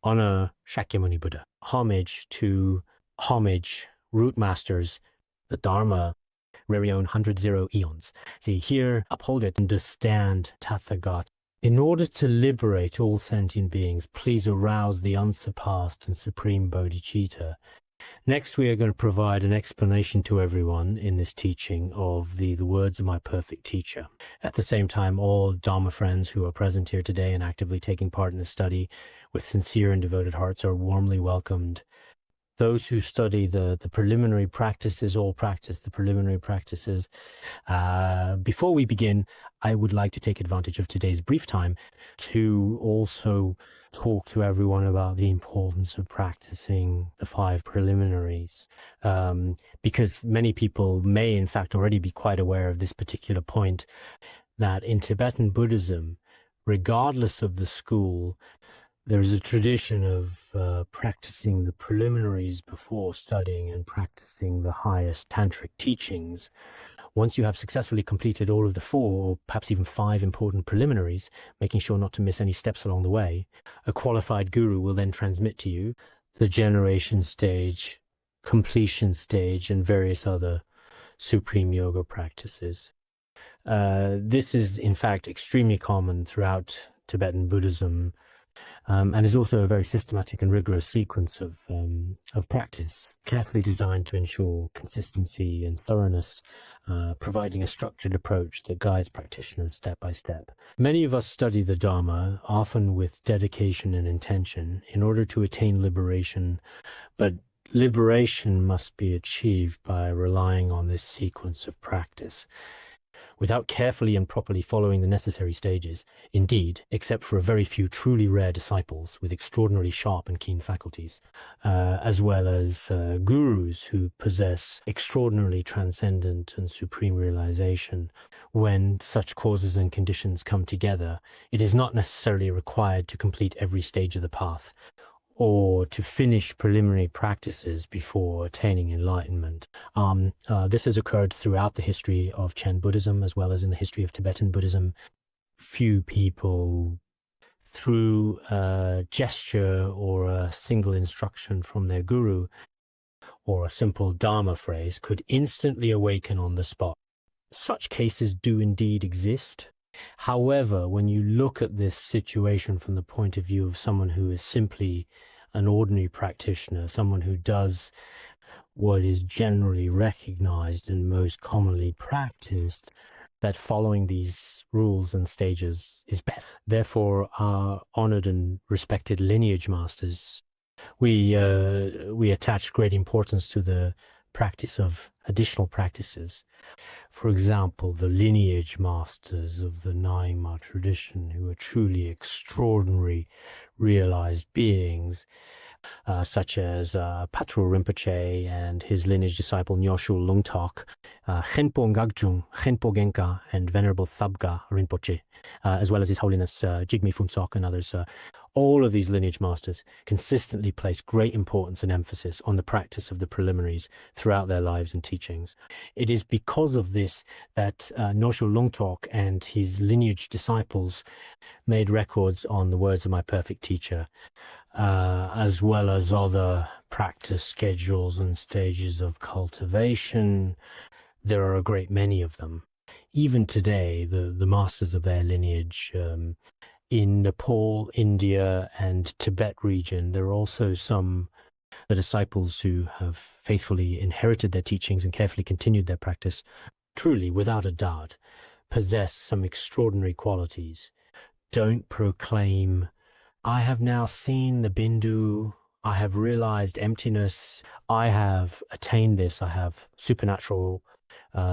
honor Shakyamuni Buddha, homage to root masters, the Dharma, very own 100 eons. See, here, uphold it, understand Tathagata. In order to liberate all sentient beings, please arouse the unsurpassed and supreme bodhicitta. Next, we are going to provide an explanation to everyone in this teaching of the words of my perfect teacher. At the same time, all Dharma friends who are present here today and actively taking part in the study with sincere and devoted hearts are warmly welcomed. Those who study the preliminary practices, all practice the preliminary practices. Before we begin, I would like to take advantage of today's brief time to also talk to everyone about the importance of practicing the 5 preliminaries, because many people may in fact already be quite aware of this particular point, that in Tibetan Buddhism, regardless of the school, there is a tradition of practicing the preliminaries before studying and practicing the highest tantric teachings. Once you have successfully completed all of the 4 or perhaps even 5 important preliminaries, making sure not to miss any steps along the way, a qualified guru will then transmit to you the generation stage, completion stage, and various other supreme yoga practices. This is in fact extremely common throughout Tibetan Buddhism, and is also a very systematic and rigorous sequence of practice, carefully designed to ensure consistency and thoroughness, providing a structured approach that guides practitioners step by step. Many of us study the Dharma, often with dedication and intention, in order to attain liberation, but liberation must be achieved by relying on this sequence of practice. Without carefully and properly following the necessary stages, indeed, except for a very few truly rare disciples with extraordinarily sharp and keen faculties, as well as gurus who possess extraordinarily transcendent and supreme realization, when such causes and conditions come together, it is not necessarily required to complete every stage of the path, or to finish preliminary practices before attaining enlightenment. This has occurred throughout the history of Chen Buddhism, as well as in the history of Tibetan Buddhism. Few people, through a gesture or a single instruction from their guru, or a simple Dharma phrase, could instantly awaken on the spot. Such cases do indeed exist. However, when you look at this situation from the point of view of someone who is simply an ordinary practitioner, someone who does what is generally recognized and most commonly practiced, that following these rules and stages is best. Therefore, our honored and respected lineage masters, we attach great importance to the practice of additional practices. For example, the lineage masters of the Nyingma tradition, who are truly extraordinary realized beings, such as Patrul Rinpoche and his lineage disciple Nyoshu Lungtok, Khenpo Ngagchung, Khenpo Genka, and Venerable Thabga Rinpoche, as well as His Holiness Jigme Phuntsok and others. All of these lineage masters consistently place great importance and emphasis on the practice of the preliminaries throughout their lives and teachings. It is because of this that Nyoshu Lungtok and his lineage disciples made records on the words of my perfect teacher, as well as other practice schedules and stages of cultivation. There are a great many of them. Even today, the masters of their lineage, in Nepal, India, and Tibet region, there are also some the disciples who have faithfully inherited their teachings and carefully continued their practice, truly, without a doubt, possess some extraordinary qualities. Don't proclaim, I have now seen the Bindu, I have realized emptiness, I have attained this, I have supernatural.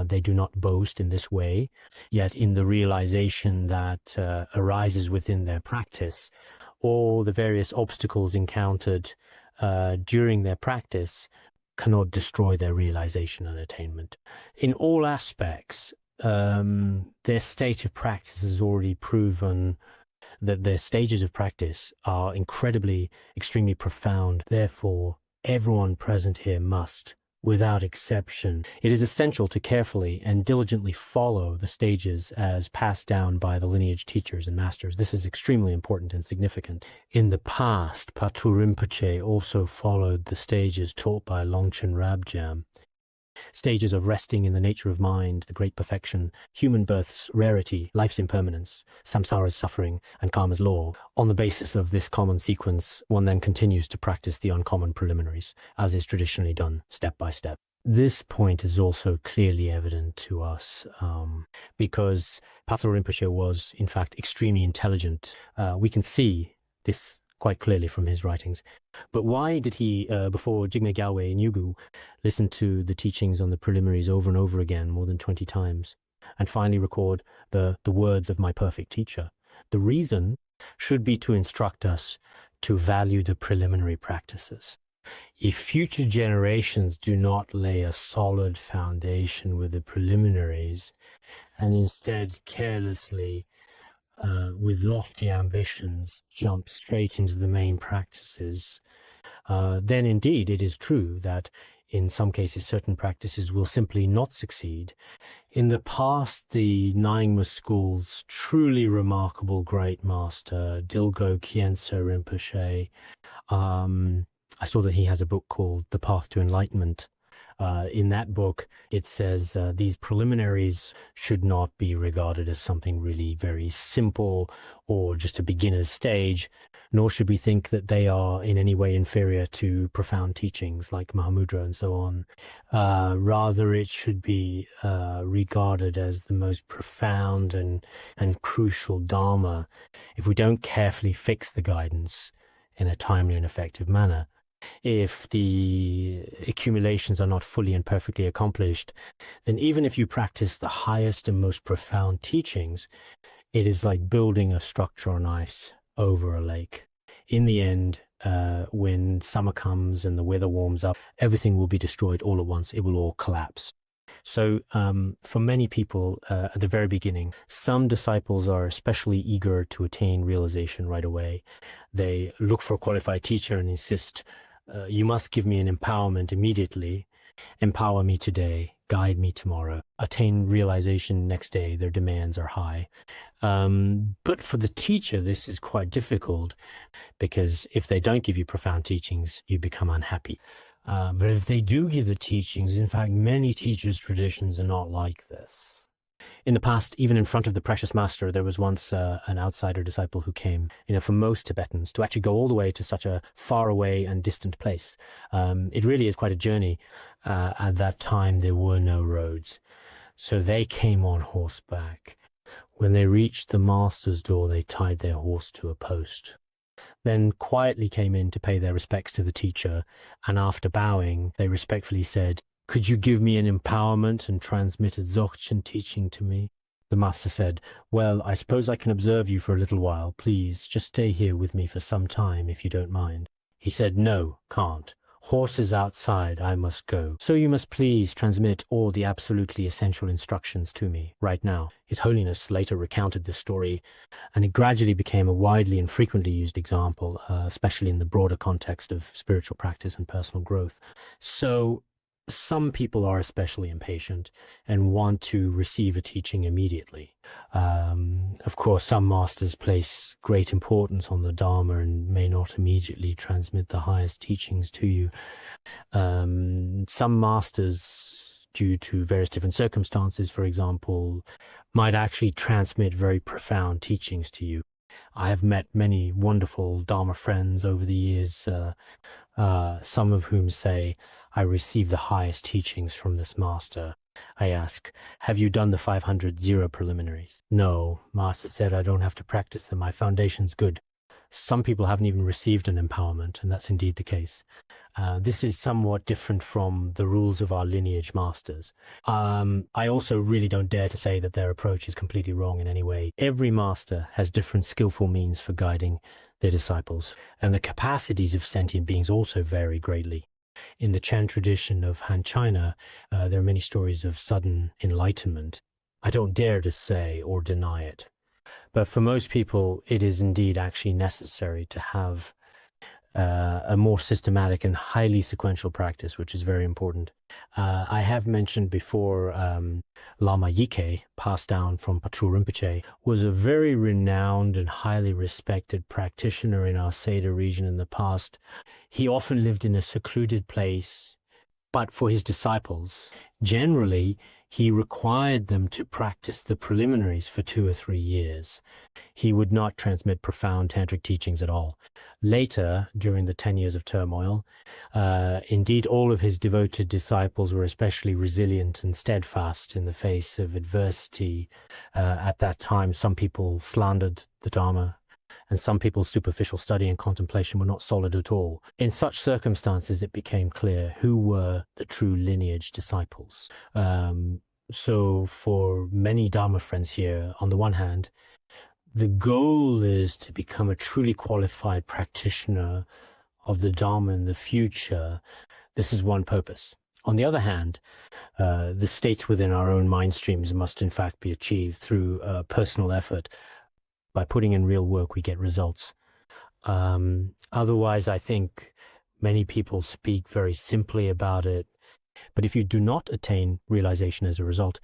They do not boast in this way, yet in the realization that arises within their practice, all the various obstacles encountered during their practice cannot destroy their realization and attainment. In all aspects, their state of practice has already proven that their stages of practice are extremely profound. Therefore, everyone present here must without exception. It is essential to carefully and diligently follow the stages as passed down by the lineage teachers and masters. This is extremely important and significant. In the past, Patrul Rinpoche also followed the stages taught by Longchen Rabjam. Stages of resting in the nature of mind, the great perfection, human birth's rarity, life's impermanence, samsara's suffering, and karma's law. On the basis of this common sequence, one then continues to practice the uncommon preliminaries, as is traditionally done, step by step. This point is also clearly evident to us because Patrul Rinpoche was, in fact, extremely intelligent. We can see this quite clearly from his writings. But why did he, before Jigme Gyaltsen Nyugu, listen to the teachings on the preliminaries over and over again, more than 20 times, and finally record the words of my perfect teacher? The reason should be to instruct us to value the preliminary practices. If future generations do not lay a solid foundation with the preliminaries, and instead carelessly with lofty ambitions, jump straight into the main practices, then indeed it is true that in some cases certain practices will simply not succeed. In the past, the Nyingma school's truly remarkable great master, Dilgo Khyentse Rinpoche, I saw that he has a book called The Path to Enlightenment. In that book, it says these preliminaries should not be regarded as something really very simple or just a beginner's stage, nor should we think that they are in any way inferior to profound teachings like Mahamudra and so on. Rather, it should be regarded as the most profound and crucial Dharma if we don't carefully fix the guidance in a timely and effective manner. If the accumulations are not fully and perfectly accomplished, then even if you practice the highest and most profound teachings, it is like building a structure on ice over a lake. In the end, when summer comes and the weather warms up, everything will be destroyed all at once. It will all collapse. So for many people at the very beginning, some disciples are especially eager to attain realization right away. They look for a qualified teacher and insist, you must give me an empowerment immediately, empower me today, guide me tomorrow, attain realization next day. Their demands are high. But for the teacher, this is quite difficult because if they don't give you profound teachings, you become unhappy. But if they do give the teachings, in fact, many teachers' traditions are not like this. In the past, even in front of the precious master, there was once an outsider disciple who came, for most Tibetans, to actually go all the way to such a far away and distant place. It really is quite a journey. At that time, there were no roads. So they came on horseback. When they reached the master's door, they tied their horse to a post. Then quietly came in to pay their respects to the teacher, and after bowing, they respectfully said, "Could you give me an empowerment and transmit a Dzogchen teaching to me?" The master said, "Well, I suppose I can observe you for a little while. Please, just stay here with me for some time, if you don't mind." He said, "No, can't. Horse is outside, I must go. So you must please transmit all the absolutely essential instructions to me, right now." His Holiness later recounted this story, and it gradually became a widely and frequently used example, especially in the broader context of spiritual practice and personal growth. So some people are especially impatient and want to receive a teaching immediately. Of course, some masters place great importance on the Dharma and may not immediately transmit the highest teachings to you. Some masters, due to various different circumstances, for example, might actually transmit very profound teachings to you. I have met many wonderful Dharma friends over the years, some of whom say, "I received the highest teachings from this master." I ask, "Have you done the 500 zero preliminaries?" "No," master said, "I don't have to practice them. My foundation's good." Some people haven't even received an empowerment, and that's indeed the case. This is somewhat different from the rules of our lineage masters. I also really don't dare to say that their approach is completely wrong in any way. Every master has different skillful means for guiding their disciples, and the capacities of sentient beings also vary greatly. In the Chan tradition of Han China, there are many stories of sudden enlightenment. I don't dare to say or deny it. But for most people, it is indeed actually necessary to have a more systematic and highly sequential practice, which is very important. I have mentioned before Lama Yike, passed down from Patrul Rinpoche, was a very renowned and highly respected practitioner in our Seda region in the past. He often lived in a secluded place, but for his disciples, generally, he required them to practice the preliminaries for 2 or 3 years. He would not transmit profound tantric teachings at all. Later, during the 10 years of turmoil, indeed all of his devoted disciples were especially resilient and steadfast in the face of adversity. At that time, some people slandered the Dharma, and some people's superficial study and contemplation were not solid at all. In such circumstances, it became clear who were the true lineage disciples. So for many Dharma friends here, on the one hand, the goal is to become a truly qualified practitioner of the Dharma in the future. This is one purpose. On the other hand, the states within our own mind streams must in fact be achieved through personal effort. By putting in real work, we get results. Otherwise, I think many people speak very simply about it. But if you do not attain realization as a result,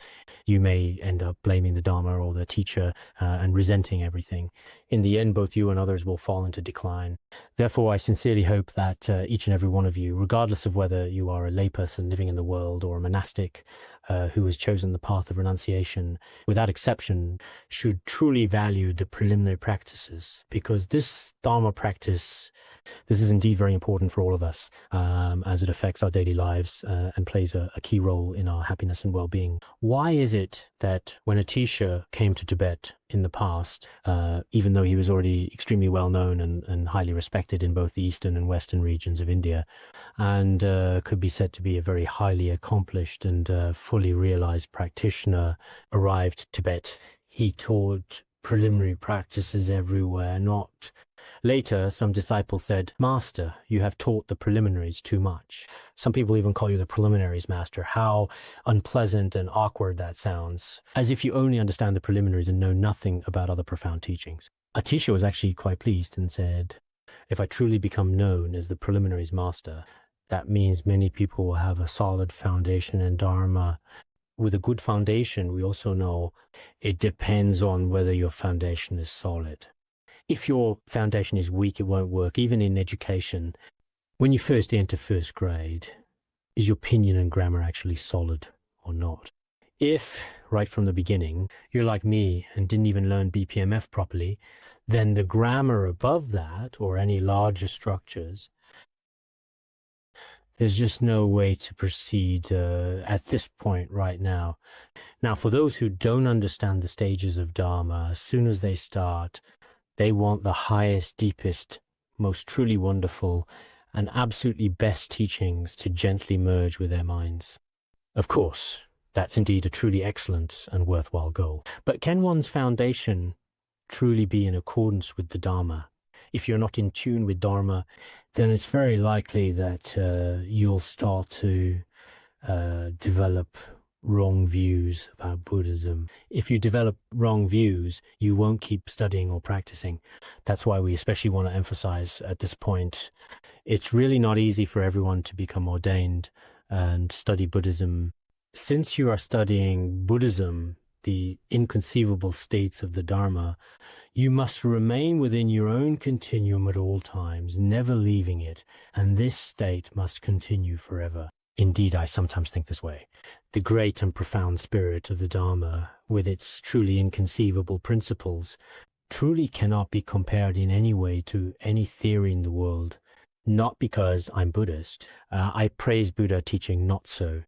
you may end up blaming the Dharma or the teacher and resenting everything. In the end, both you and others will fall into decline. Therefore, I sincerely hope that each and every one of you, regardless of whether you are a layperson living in the world or a monastic who has chosen the path of renunciation, without exception, should truly value the preliminary practices, because this Dharma practice, this is indeed very important for all of us, as it affects our daily lives and plays a key role in our happiness and well-being. Why is it that when Atisha came to Tibet in the past, even though he was already extremely well-known and highly respected in both the eastern and western regions of India, and could be said to be a very highly accomplished and fully realized practitioner, arrived at Tibet, he taught preliminary practices everywhere, not... Later, some disciples said, "Master, you have taught the preliminaries too much." Some people even call you the preliminaries master. How unpleasant and awkward that sounds. As if you only understand the preliminaries and know nothing about other profound teachings. Atisha was actually quite pleased and said, "If I truly become known as the preliminaries master, that means many people will have a solid foundation in Dharma." With a good foundation, we also know it depends on whether your foundation is solid. If your foundation is weak, it won't work. Even in education, when you first enter first grade, is your pinyin and grammar actually solid or not? If, right from the beginning, you're like me and didn't even learn BPMF properly, then the grammar above that, or any larger structures, there's just no way to proceed at this point right now. Now, for those who don't understand the stages of Dharma, as soon as they start, they want the highest, deepest, most truly wonderful, and absolutely best teachings to gently merge with their minds. Of course, that's indeed a truly excellent and worthwhile goal. But can one's foundation truly be in accordance with the Dharma? If you're not in tune with Dharma, then it's very likely that you'll start to develop wrong views about Buddhism. If you develop wrong views, you won't keep studying or practicing. That's why we especially want to emphasize at this point, it's really not easy for everyone to become ordained and study Buddhism. Since you are studying Buddhism, the inconceivable states of the Dharma, you must remain within your own continuum at all times, never leaving it, and this state must continue forever. Indeed, I sometimes think this way. The great and profound spirit of the Dharma, with its truly inconceivable principles, truly cannot be compared in any way to any theory in the world. Not because I'm Buddhist. I praise Buddha teaching not so.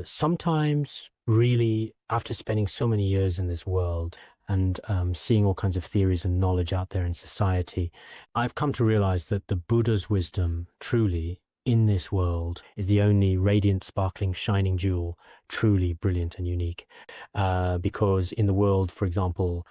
Sometimes, really, after spending so many years in this world and seeing all kinds of theories and knowledge out there in society, I've come to realize that the Buddha's wisdom, truly, in this world, is the only radiant, sparkling, shining jewel, truly brilliant and unique. Because in the world, for example,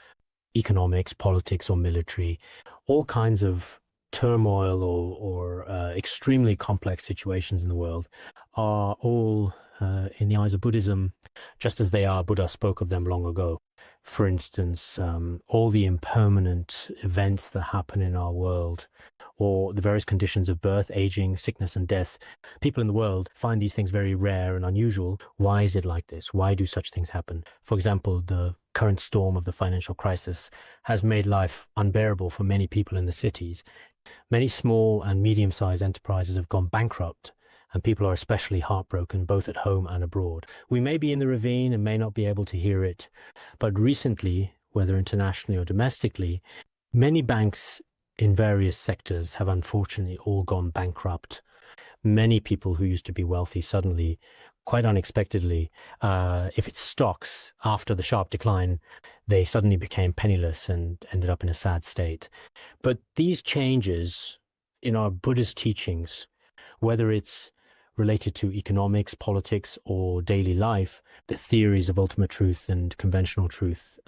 economics, politics, or military, all kinds of turmoil or extremely complex situations in the world are all in the eyes of Buddhism, just as they are. Buddha spoke of them long ago. For instance, all the impermanent events that happen in our world, or the various conditions of birth, aging, sickness, and death. People in the world find these things very rare and unusual. Why is it like this? Why do such things happen? For example, the current storm of the financial crisis has made life unbearable for many people in the cities. Many small and medium-sized enterprises have gone bankrupt, and people are especially heartbroken both at home and abroad. We may be in the ravine and may not be able to hear it, but recently, whether internationally or domestically, many banks in various sectors have unfortunately all gone bankrupt. Many people who used to be wealthy suddenly, quite unexpectedly, if it's stocks, after the sharp decline, they suddenly became penniless and ended up in a sad state. But these changes in our Buddhist teachings, whether it's related to economics, politics, or daily life, the theories of ultimate truth and conventional truth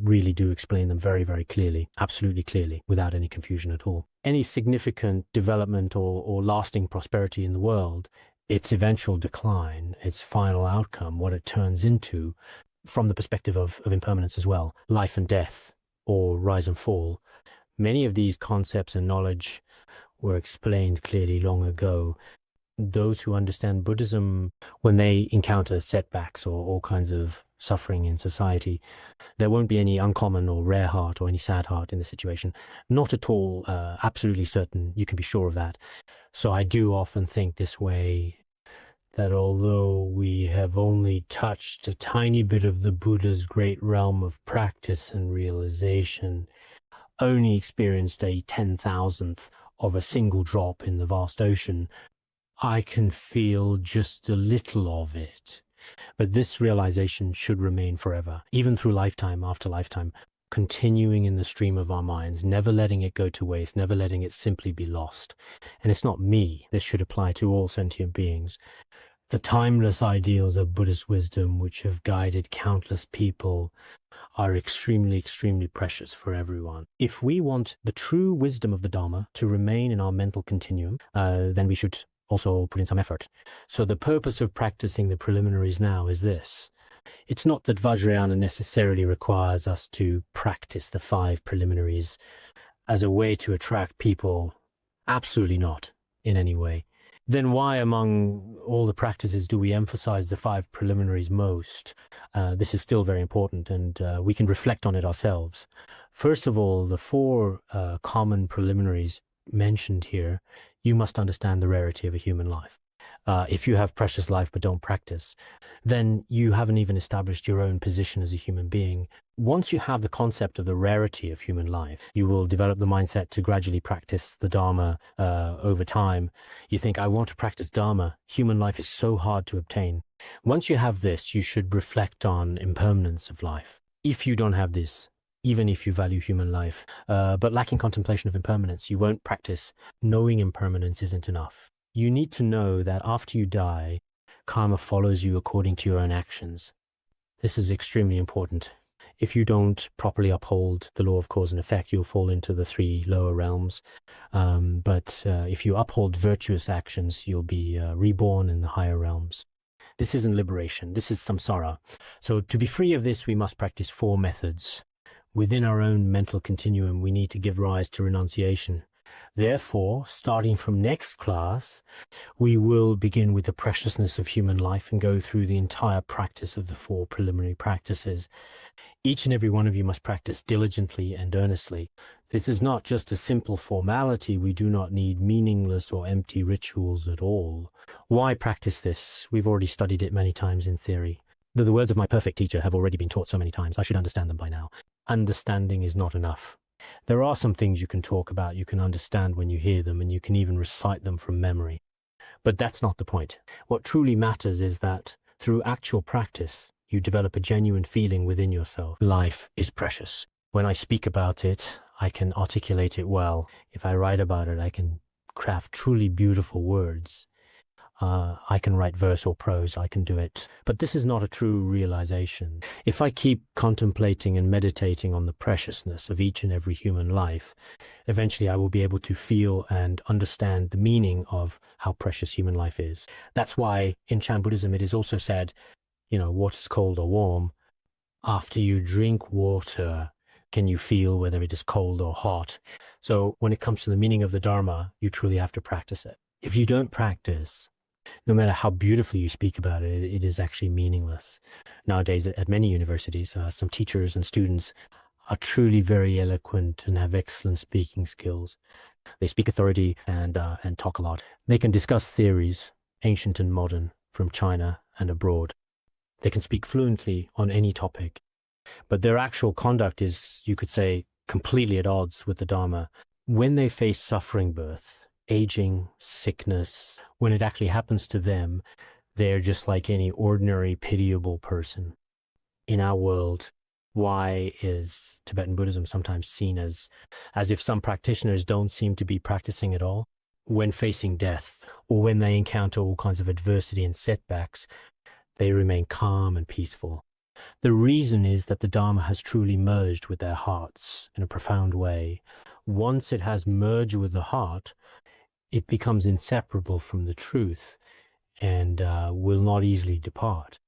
really do explain them very, very clearly, absolutely clearly, without any confusion at all. Any significant development or lasting prosperity in the world, its eventual decline, its final outcome, what it turns into, from the perspective of impermanence as well, life and death, or rise and fall. Many of these concepts and knowledge were explained clearly long ago. Those who understand Buddhism, when they encounter setbacks or all kinds of suffering in society, there won't be any uncommon or rare heart or any sad heart in the situation. Not at all, absolutely certain. You can be sure of that. So I do often think this way, that although we have only touched a tiny bit of the Buddha's great realm of practice and realization, only experienced a 10,000th of a single drop in the vast ocean, I can feel just a little of it. But this realization should remain forever, even through lifetime after lifetime, continuing in the stream of our minds, never letting it go to waste, never letting it simply be lost. And it's not me. This should apply to all sentient beings. The timeless ideals of Buddhist wisdom, which have guided countless people, are extremely, extremely precious for everyone. If we want the true wisdom of the Dharma to remain in our mental continuum, then we should also put in some effort. So the purpose of practicing the preliminaries now is this. It's not that Vajrayana necessarily requires us to practice the 5 preliminaries as a way to attract people. Absolutely not, in any way. Then why among all the practices do we emphasize the 5 preliminaries most? This is still very important, and we can reflect on it ourselves. First of all, the 4 common preliminaries mentioned here, you must understand the rarity of a human life. If you have precious life but don't practice, then you haven't even established your own position as a human being. Once you have the concept of the rarity of human life, you will develop the mindset to gradually practice the Dharma over time. You think, I want to practice Dharma. Human life is so hard to obtain. Once you have this, you should reflect on impermanence of life. If you don't have this, even if you value human life, but lacking contemplation of impermanence, you won't practice. Knowing impermanence isn't enough. You need to know that after you die, karma follows you according to your own actions. This is extremely important. If you don't properly uphold the law of cause and effect, you'll fall into the 3 lower realms. But if you uphold virtuous actions, you'll be reborn in the higher realms. This isn't liberation. This is samsara. So to be free of this, we must practice 4 methods. Within our own mental continuum, we need to give rise to renunciation. Therefore, starting from next class, we will begin with the preciousness of human life and go through the entire practice of the 4 preliminary practices. Each and every one of you must practice diligently and earnestly. This is not just a simple formality. We do not need meaningless or empty rituals at all. Why practice this? We've already studied it many times in theory. The words of my perfect teacher have already been taught so many times, I should understand them by now. Understanding is not enough. There are some things you can talk about, you can understand when you hear them, and you can even recite them from memory. But that's not the point. What truly matters is that through actual practice, you develop a genuine feeling within yourself. Life is precious. When I speak about it, I can articulate it well. If I write about it, I can craft truly beautiful words. I can write verse or prose, I can do it. But this is not a true realization. If I keep contemplating and meditating on the preciousness of each and every human life, eventually I will be able to feel and understand the meaning of how precious human life is. That's why in Chan Buddhism it is also said, water's cold or warm. After you drink water, can you feel whether it is cold or hot? So when it comes to the meaning of the Dharma, you truly have to practice it. If you don't practice, no matter how beautifully you speak about it, it is actually meaningless. Nowadays, at many universities, some teachers and students are truly very eloquent and have excellent speaking skills. They speak authority and talk a lot. They can discuss theories, ancient and modern, from China and abroad. They can speak fluently on any topic. But their actual conduct is, you could say, completely at odds with the Dharma. When they face suffering birth, aging, sickness, when it actually happens to them, they're just like any ordinary pitiable person. In our world, why is Tibetan Buddhism sometimes seen as if some practitioners don't seem to be practicing at all? When facing death, or when they encounter all kinds of adversity and setbacks, they remain calm and peaceful. The reason is that the Dharma has truly merged with their hearts in a profound way. Once it has merged with the heart, it becomes inseparable from the truth and will not easily depart.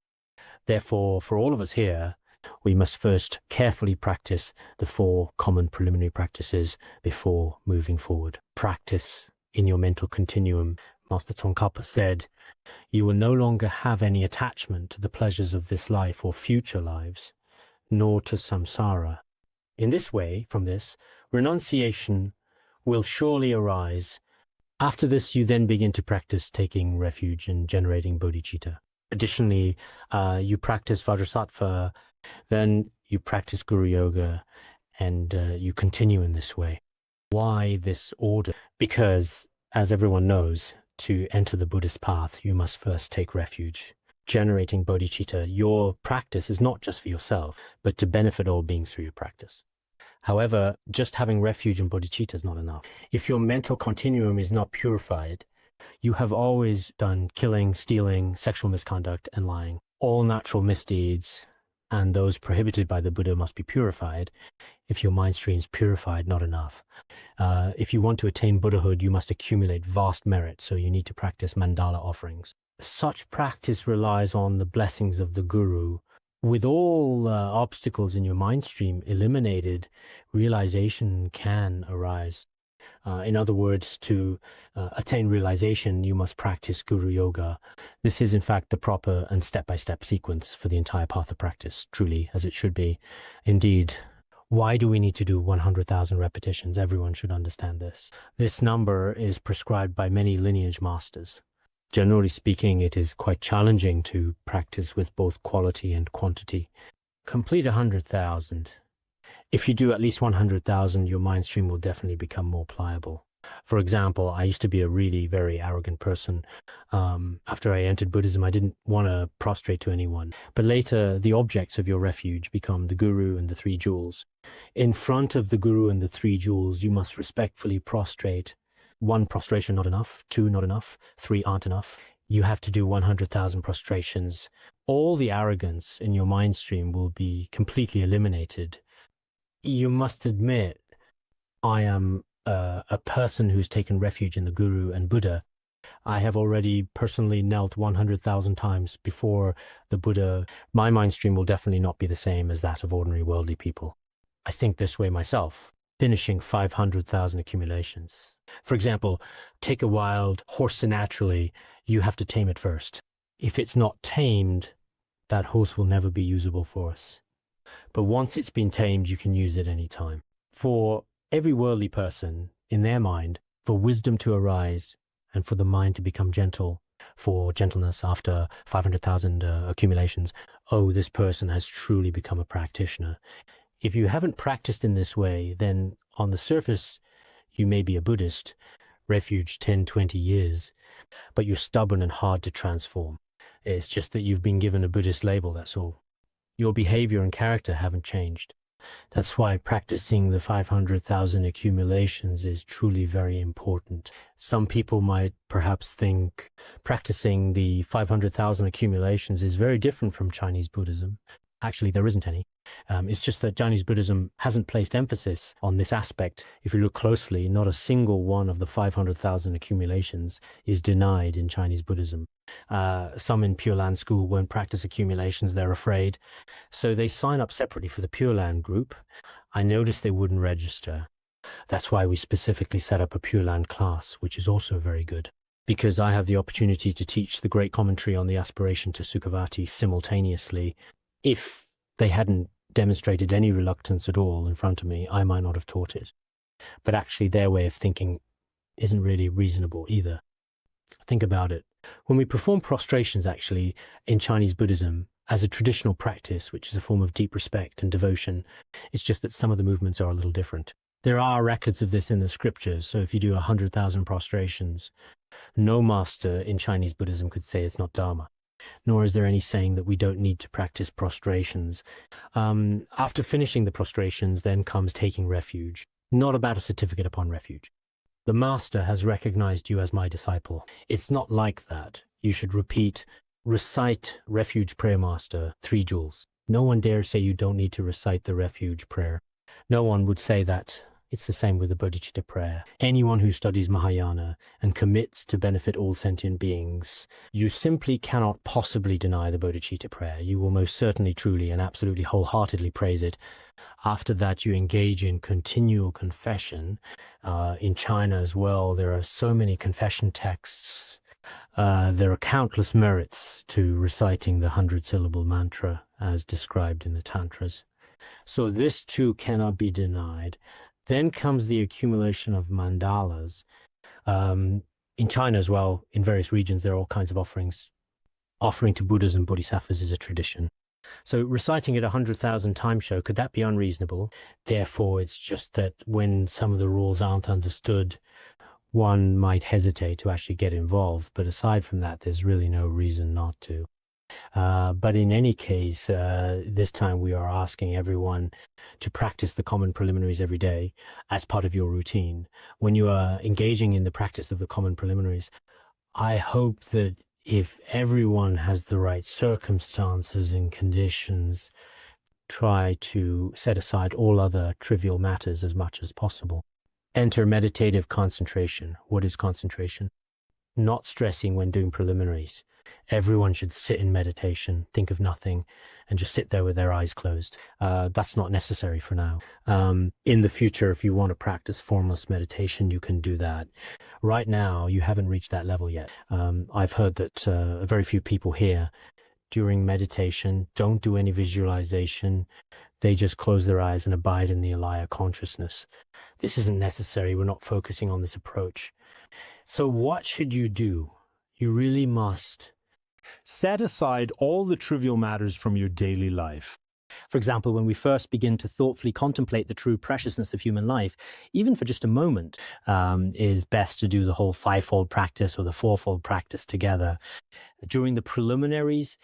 Therefore, for all of us here, we must first carefully practice the 4 common preliminary practices before moving forward. Practice in your mental continuum. Master Tsongkhapa said, you will no longer have any attachment to the pleasures of this life or future lives, nor to samsara. In this way, from this, renunciation will surely arise. After this, you then begin to practice taking refuge and generating bodhicitta. Additionally, you practice Vajrasattva, then you practice Guru Yoga, and you continue in this way. Why this order? Because, as everyone knows, to enter the Buddhist path, you must first take refuge. Generating bodhicitta, your practice is not just for yourself, but to benefit all beings through your practice. However, just having refuge in bodhicitta is not enough. If your mental continuum is not purified, you have always done killing, stealing, sexual misconduct, and lying. All natural misdeeds and those prohibited by the Buddha must be purified. If your mind stream is purified, not enough. If you want to attain Buddhahood, you must accumulate vast merit, so you need to practice mandala offerings. Such practice relies on the blessings of the Guru. With all obstacles in your mind stream eliminated, realization can arise. In other words, to attain realization, you must practice Guru Yoga. This is, in fact, the proper and step-by-step sequence for the entire path of practice, truly, as it should be. Indeed, why do we need to do 100,000 repetitions? Everyone should understand this. This number is prescribed by many lineage masters. Generally speaking, it is quite challenging to practice with both quality and quantity. Complete 100,000. If you do at least 100,000, your mind stream will definitely become more pliable. For example, I used to be a really very arrogant person. After I entered Buddhism, I didn't want to prostrate to anyone. But later, the objects of your refuge become the Guru and the 3 jewels. In front of the Guru and the 3 jewels, you must respectfully prostrate. 1 prostration not enough, 2 not enough, 3 aren't enough. You have to do 100,000 prostrations. All the arrogance in your mind stream will be completely eliminated. You must admit, I am a person who's taken refuge in the Guru and Buddha. I have already personally knelt 100,000 times before the Buddha. My mind stream will definitely not be the same as that of ordinary worldly people. I think this way myself, finishing 500,000 accumulations. For example, take a wild horse naturally, you have to tame it first. If it's not tamed, that horse will never be usable for us. But once it's been tamed, you can use it any time. For every worldly person, in their mind, for wisdom to arise and for the mind to become gentle, for gentleness after 500,000 accumulations, oh, this person has truly become a practitioner. If you haven't practiced in this way, then on the surface, you may be a Buddhist, refuge 10, 20 years, but you're stubborn and hard to transform. It's just that you've been given a Buddhist label, that's all. Your behavior and character haven't changed. That's why practicing the 500,000 accumulations is truly very important. Some people might perhaps think practicing the 500,000 accumulations is very different from Chinese Buddhism. Actually, there isn't any. It's just that Chinese Buddhism hasn't placed emphasis on this aspect. If you look closely, not a single one of the 500,000 accumulations is denied in Chinese Buddhism. Some in Pure Land school won't practice accumulations, they're afraid. So they sign up separately for the Pure Land group. I noticed they wouldn't register. That's why we specifically set up a Pure Land class, which is also very good. Because I have the opportunity to teach the great commentary on the aspiration to Sukhavati simultaneously. If they hadn't demonstrated any reluctance at all in front of me, I might not have taught it. But actually their way of thinking isn't really reasonable either. Think about it. When we perform prostrations actually in Chinese Buddhism as a traditional practice, which is a form of deep respect and devotion, it's just that some of the movements are a little different. There are records of this in the scriptures, so if you do 100,000 prostrations, no master in Chinese Buddhism could say it's not Dharma. Nor is there any saying that we don't need to practice prostrations. After finishing the prostrations, then comes taking refuge, not about a certificate upon refuge. The master has recognized you as my disciple. It's not like that. You should recite refuge prayer master 3 jewels. No one dares say you don't need to recite the refuge prayer. No one would say that. It's the same with the bodhicitta prayer. Anyone who studies Mahayana and commits to benefit all sentient beings, you simply cannot possibly deny the bodhicitta prayer. You will most certainly, truly, and absolutely wholeheartedly praise it. After that, you engage in continual confession. In China as well, there are so many confession texts. There are countless merits to reciting the 100-syllable mantra as described in the Tantras. So this too cannot be denied. Then comes the accumulation of mandalas. In China as well, in various regions, there are all kinds of offerings. Offering to Buddhas and Bodhisattvas is a tradition. So reciting it 100,000 times show, could that be unreasonable? Therefore, it's just that when some of the rules aren't understood, one might hesitate to actually get involved. But aside from that, there's really no reason not to. But in any case, this time we are asking everyone to practice the common preliminaries every day as part of your routine. When you are engaging in the practice of the common preliminaries, I hope that if everyone has the right circumstances and conditions, try to set aside all other trivial matters as much as possible. Enter meditative concentration. What is concentration? Not stressing when doing preliminaries. Everyone should sit in meditation, think of nothing, and just sit there with their eyes closed. That's not necessary for now. In the future, if you want to practice formless meditation, you can do that. Right now, you haven't reached that level yet. I've heard that very few people here, during meditation, don't do any visualization. They just close their eyes and abide in the alaya consciousness. This isn't necessary. We're not focusing on this approach. So what should you do? You really must set aside all the trivial matters from your daily life. For example, when we first begin to thoughtfully contemplate the true preciousness of human life, even for just a moment, is best to do the whole 5-fold practice or the 4-fold practice together. During the preliminaries,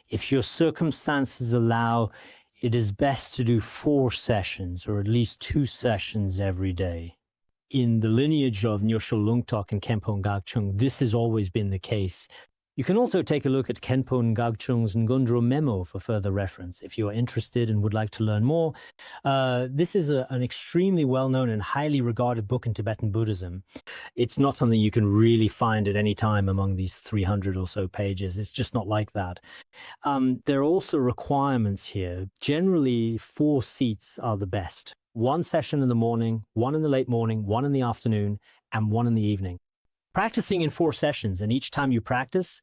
if your circumstances allow, it is best to do 4 sessions or at least 2 sessions every day. In the lineage of Nyosho Lungtok and Khenpo Ngagchung, this has always been the case. You can also take a look at Khenpo Ngagchung's Ngondro Memo for further reference if you are interested and would like to learn more. This is an extremely well-known and highly regarded book in Tibetan Buddhism. It's not something you can really find at any time among these 300 or so pages. It's just not like that. There are also requirements here. Generally, 4 seats are the best. 1 session in the morning, 1 in the late morning, 1 in the afternoon, and 1 in the evening. Practicing in 4 sessions, and each time you practice,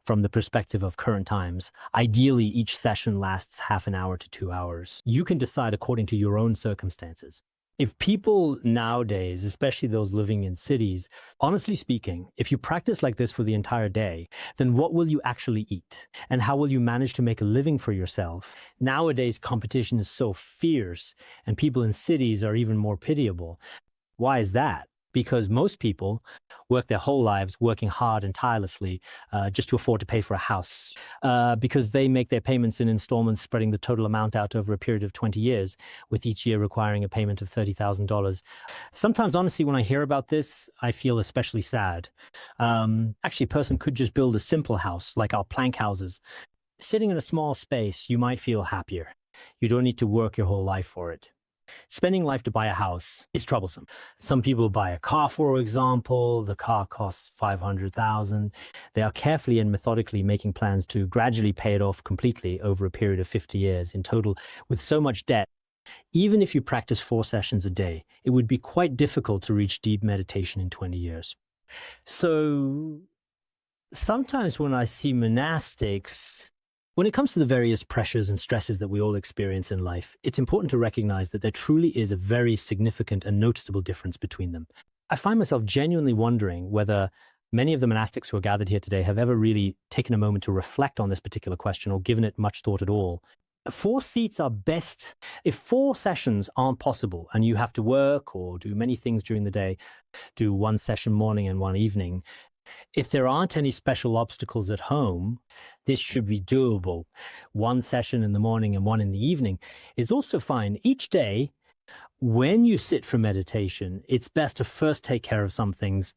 from the perspective of current times, ideally each session lasts half an hour to 2 hours. You can decide according to your own circumstances. If people nowadays, especially those living in cities, honestly speaking, if you practice like this for the entire day, then what will you actually eat? And how will you manage to make a living for yourself? Nowadays, competition is so fierce, and people in cities are even more pitiable. Why is that? because most people work their whole lives working hard and tirelessly just to afford to pay for a house, because they make their payments in installments, spreading the total amount out over a period of 20 years, with each year requiring a payment of $30,000. Sometimes, honestly, when I hear about this, I feel especially sad. Actually, a person could just build a simple house, like our plank houses. Sitting in a small space, you might feel happier. You don't need to work your whole life for it. Spending life to buy a house is troublesome. Some people buy a car, for example. The car costs $500,000. They are carefully and methodically making plans to gradually pay it off completely over a period of 50 years in total. With so much debt, even if you practice 4 sessions a day, it would be quite difficult to reach deep meditation in 20 years. So sometimes when I see monastics, when it comes to the various pressures and stresses that we all experience in life, it's important to recognize that there truly is a very significant and noticeable difference between them. I find myself genuinely wondering whether many of the monastics who are gathered here today have ever really taken a moment to reflect on this particular question or given it much thought at all. 4 seats are best. If 4 sessions aren't possible and you have to work or do many things during the day, do 1 session morning and 1 evening, if there aren't any special obstacles at home, this should be doable. 1 session in the morning and 1 in the evening is also fine. Each day, when you sit for meditation, it's best to first take care of some things.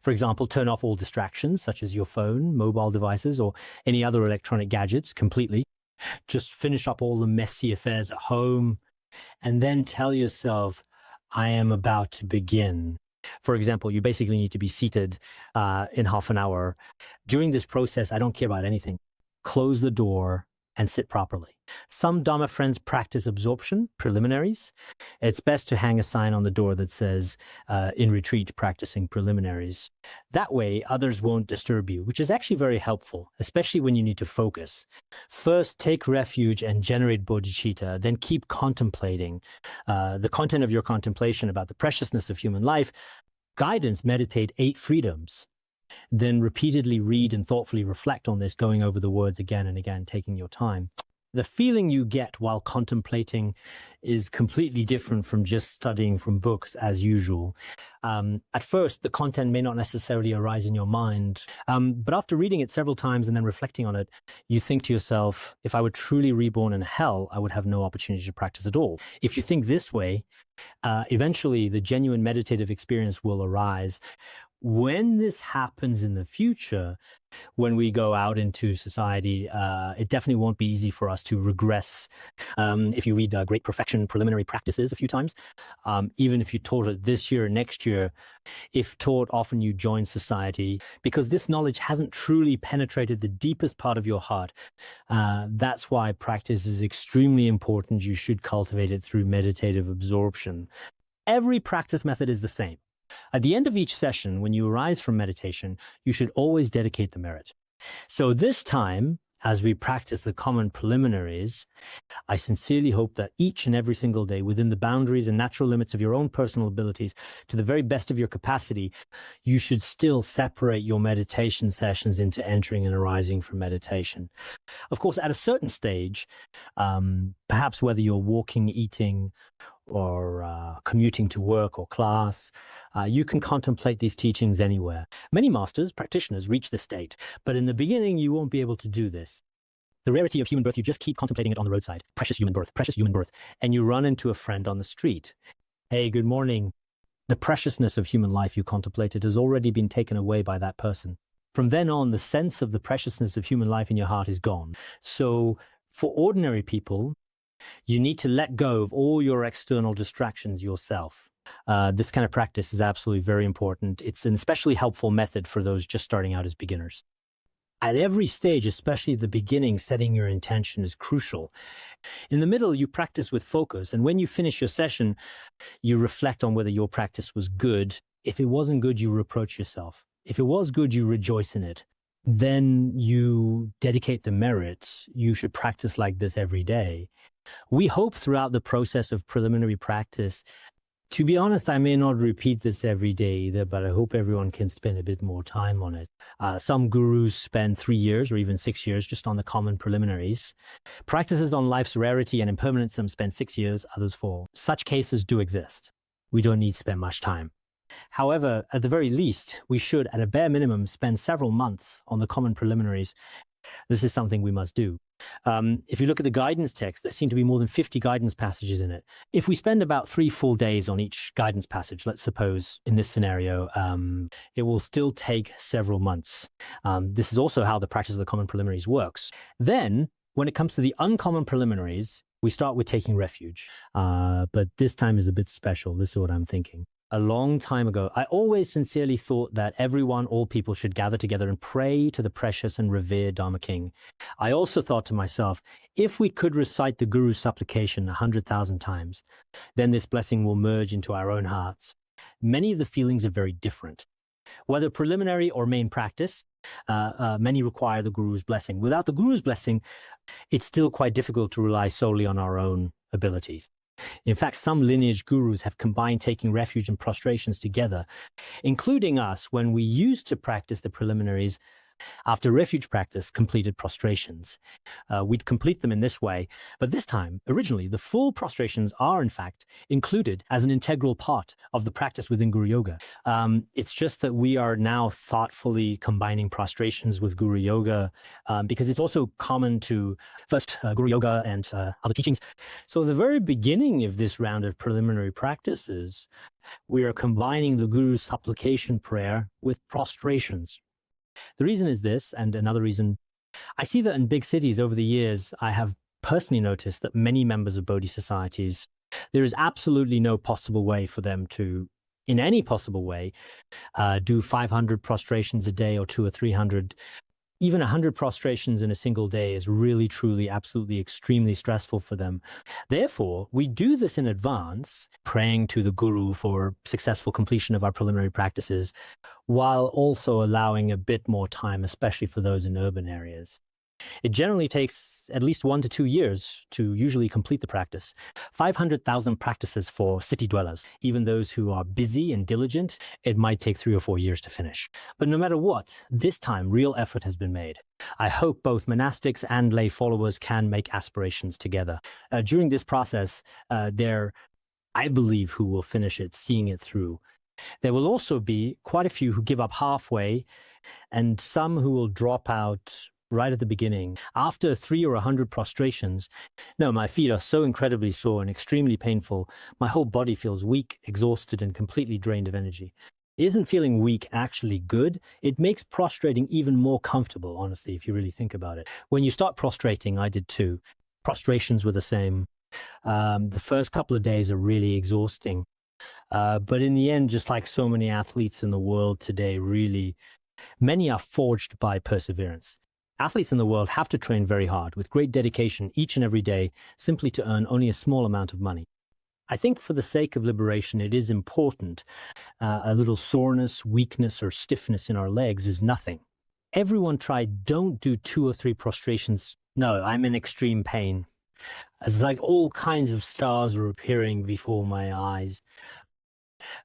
For example, turn off all distractions, such as your phone, mobile devices, or any other electronic gadgets completely. Just finish up all the messy affairs at home, and then tell yourself, I am about to begin. For example, you basically need to be seated in half an hour. During this process, I don't care about anything. Close the door and sit properly. Some Dharma friends practice absorption, preliminaries. It's best to hang a sign on the door that says, in retreat, practicing preliminaries. That way, others won't disturb you, which is actually very helpful, especially when you need to focus. First, take refuge and generate bodhicitta, then keep contemplating the content of your contemplation about the preciousness of human life. Guidance, meditate 8 freedoms. Then repeatedly read and thoughtfully reflect on this, going over the words again and again, taking your time. The feeling you get while contemplating is completely different from just studying from books as usual. At first, the content may not necessarily arise in your mind, but after reading it several times and then reflecting on it, you think to yourself, if I were truly reborn in hell, I would have no opportunity to practice at all. If you think this way, eventually the genuine meditative experience will arise. When this happens in the future, when we go out into society, it definitely won't be easy for us to regress. If you read Great Perfection Preliminary Practices a few times, even if you taught it this year or next year, if taught often, you join society, because this knowledge hasn't truly penetrated the deepest part of your heart. That's why practice is extremely important. You should cultivate it through meditative absorption. Every practice method is the same. At the end of each session, when you arise from meditation, you should always dedicate the merit. So this time, as we practice the common preliminaries, I sincerely hope that each and every single day, within the boundaries and natural limits of your own personal abilities, to the very best of your capacity, you should still separate your meditation sessions into entering and arising from meditation. Of course, at a certain stage, perhaps whether you're walking, eating, or commuting to work or class, you can contemplate these teachings anywhere. Many masters, practitioners, reach this state, but in the beginning, you won't be able to do this. The rarity of human birth, you just keep contemplating it on the roadside. Precious human birth, and you run into a friend on the street. Hey, good morning. The preciousness of human life you contemplated has already been taken away by that person. From then on, the sense of the preciousness of human life in your heart is gone. So for ordinary people, you need to let go of all your external distractions yourself. This kind of practice is absolutely very important. It's an especially helpful method for those just starting out as beginners. At every stage, especially the beginning, setting your intention is crucial. In the middle, you practice with focus, and when you finish your session, you reflect on whether your practice was good. If it wasn't good, you reproach yourself. If it was good, you rejoice in it. Then you dedicate the merit. You should practice like this every day. We hope throughout the process of preliminary practice, to be honest, I may not repeat this every day either, but I hope everyone can spend a bit more time on it. Some gurus spend 3 years or even 6 years just on the common preliminaries. Practices on life's rarity and impermanence, some spend 6 years, others 4. Such cases do exist. We don't need to spend much time. However, at the very least, we should, at a bare minimum, spend several months on the common preliminaries. This is something we must do. If you look at the guidance text, there seem to be more than 50 guidance passages in it. If we spend about 3 full days on each guidance passage, let's suppose in this scenario, it will still take several months. This is also how the practice of the common preliminaries works. Then, when it comes to the uncommon preliminaries, we start with taking refuge. But this time is a bit special. This is what I'm thinking. A long time ago, I always sincerely thought that everyone, all people, should gather together and pray to the precious and revered Dharma King. I also thought to myself, if we could recite the Guru's supplication 100,000 times, then this blessing will merge into our own hearts. Many of the feelings are very different. Whether preliminary or main practice, many require the Guru's blessing. Without the Guru's blessing, it's still quite difficult to rely solely on our own abilities. In fact, some lineage gurus have combined taking refuge and prostrations together, including us when we used to practice the preliminaries. After refuge practice, completed prostrations. We'd complete them in this way, but this time, originally, the full prostrations are, in fact, included as an integral part of the practice within Guru Yoga. It's just that we are now thoughtfully combining prostrations with Guru Yoga because it's also common to first Guru Yoga and other teachings. So at the very beginning of this round of preliminary practices, we are combining the Guru's supplication prayer with prostrations. The reason is this, and another reason, I see that in big cities over the years, I have personally noticed that many members of Bodhi societies, there is absolutely no possible way for them to, in any possible way, do 500 prostrations a day or 200 or 300. Even 100 prostrations in a single day is really, truly, absolutely, extremely stressful for them. Therefore, we do this in advance, praying to the Guru for successful completion of our preliminary practices, while also allowing a bit more time, especially for those in urban areas. It generally takes at least 1 to 2 years to usually complete the practice. 500,000 practices for city dwellers. Even those who are busy and diligent, it might take 3 or 4 years to finish. But no matter what, this time real effort has been made. I hope both monastics and lay followers can make aspirations together. During this process, I believe, who will finish it, seeing it through. There will also be quite a few who give up halfway, and some who will drop out right at the beginning. After 3 or 100 prostrations, no, my feet are so incredibly sore and extremely painful. My whole body feels weak, exhausted, and completely drained of energy. Isn't feeling weak actually good? It makes prostrating even more comfortable, honestly, if you really think about it. When you start prostrating, I did too. Prostrations were the same. The first couple of days are really exhausting. But in the end, just like so many athletes in the world today, really, many are forged by perseverance. Athletes in the world have to train very hard with great dedication each and every day simply to earn only a small amount of money. I think for the sake of liberation, it is important. A little soreness, weakness, or stiffness in our legs is nothing. Everyone tried, don't do 2 or 3 prostrations. No, I'm in extreme pain. It's like all kinds of stars are appearing before my eyes.